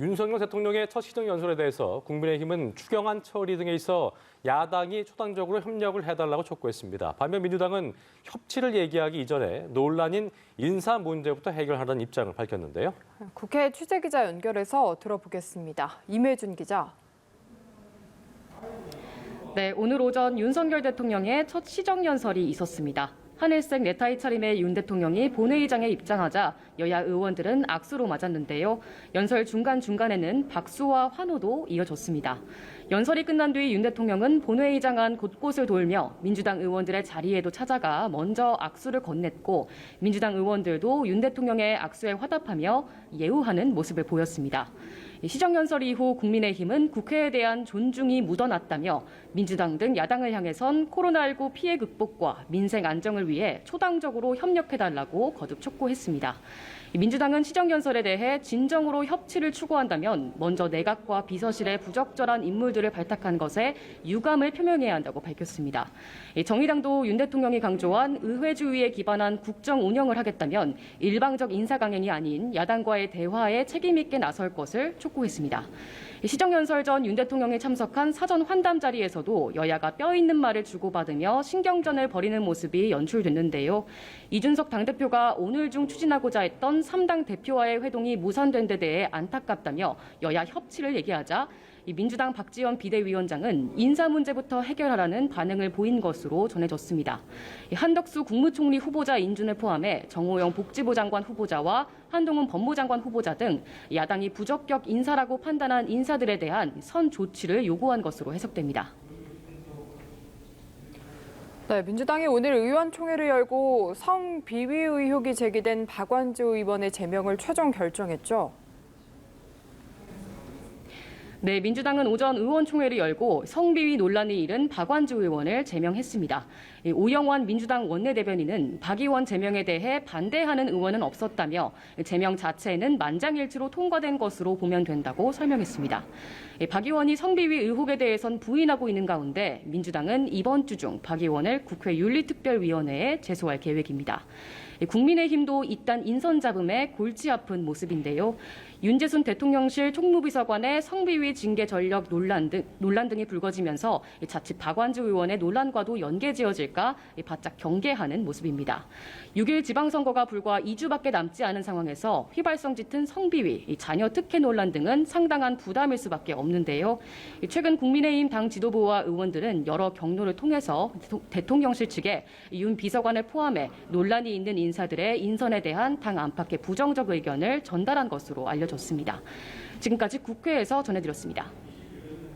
윤석열 대통령의 첫 시정연설에 대해서 국민의힘은 추경안 처리 등에 있어 야당이 초당적으로 협력을 해달라고 촉구했습니다. 반면 민주당은 협치를 얘기하기 이전에 논란인 인사 문제부터 해결하라는 입장을 밝혔는데요. 국회 취재기자 연결해서 들어보겠습니다. 임혜준 기자. 네, 오늘 오전 윤석열 대통령의 첫 시정연설이 있었습니다. 하늘색 넥타이 차림의 윤 대통령이 본회의장에 입장하자 여야 의원들은 악수로 맞았는데요. 연설 중간중간에는 박수와 환호도 이어졌습니다. 연설이 끝난 뒤 윤 대통령은 본회의장 안 곳곳을 돌며 민주당 의원들의 자리에도 찾아가 먼저 악수를 건넸고 민주당 의원들도 윤 대통령의 악수에 화답하며 예우하는 모습을 보였습니다. 시정연설 이후 국민의힘은 국회에 대한 존중이 묻어났다며 민주당 등 야당을 향해선 코로나19 피해 극복과 민생 안정을 위해 초당적으로 협력해달라고 거듭 촉구했습니다. 민주당은 시정연설에 대해 진정으로 협치를 추구한다면 먼저 내각과 비서실의 부적절한 인물들을 발탁한 것에 유감을 표명해야 한다고 밝혔습니다. 정의당도 윤 대통령이 강조한 의회주의에 기반한 국정 운영을 하겠다면 일방적 인사 강행이 아닌 야당과의 대화에 책임 있게 나설 것을 촉구했습니다. 시정연설 전 윤 대통령이 참석한 사전 환담 자리에서도 여야가 뼈 있는 말을 주고받으며 신경전을 벌이는 모습이 연출됐는데요. 이준석 당대표가 오늘 중 추진하고자 했던 3당 대표와의 회동이 무산된 데 대해 안타깝다며 여야 협치를 얘기하자 민주당 박지원 비대위원장은 인사 문제부터 해결하라는 반응을 보인 것으로 전해졌습니다. 한덕수 국무총리 후보자 인준을 포함해 정호영 복지부 장관 후보자와 한동훈 법무장관 후보자 등 야당이 부적격 인사라고 판단한 인사들에 대한 선 조치를 요구한 것으로 해석됩니다. 네, 민주당이 오늘 의원총회를 열고 성비위 의혹이 제기된 박완주 의원의 제명을 최종 결정했죠. 네, 민주당은 오전 의원총회를 열고 성비위 논란이 일은 박완주 의원을 제명했습니다. 오영환 민주당 원내대변인은 박 의원 제명에 대해 반대하는 의원은 없었다며 제명 자체는 만장일치로 통과된 것으로 보면 된다고 설명했습니다. 박 의원이 성비위 의혹에 대해선 부인하고 있는 가운데 민주당은 이번 주 중 박 의원을 국회 윤리특별위원회에 제소할 계획입니다. 국민의힘도 잇단 인선 잡음에 골치 아픈 모습인데요. 윤재순 대통령실 총무비서관의 성비위 징계 전력 논란 등이 불거지면서 자칫 박완주 의원의 논란과도 연계지어질까 바짝 경계하는 모습입니다. 6일 지방선거가 불과 2주밖에 남지 않은 상황에서 휘발성 짙은 성비위, 자녀 특혜 논란 등은 상당한 부담일 수밖에 없는데요. 최근 국민의힘 당 지도부와 의원들은 여러 경로를 통해서 대통령실 측에 윤 비서관을 포함해 논란이 있는 인사들의 인선에 대한 당 안팎의 부정적 의견을 전달한 것으로 알려졌습니다. 지금까지 국회에서 전해드렸습니다.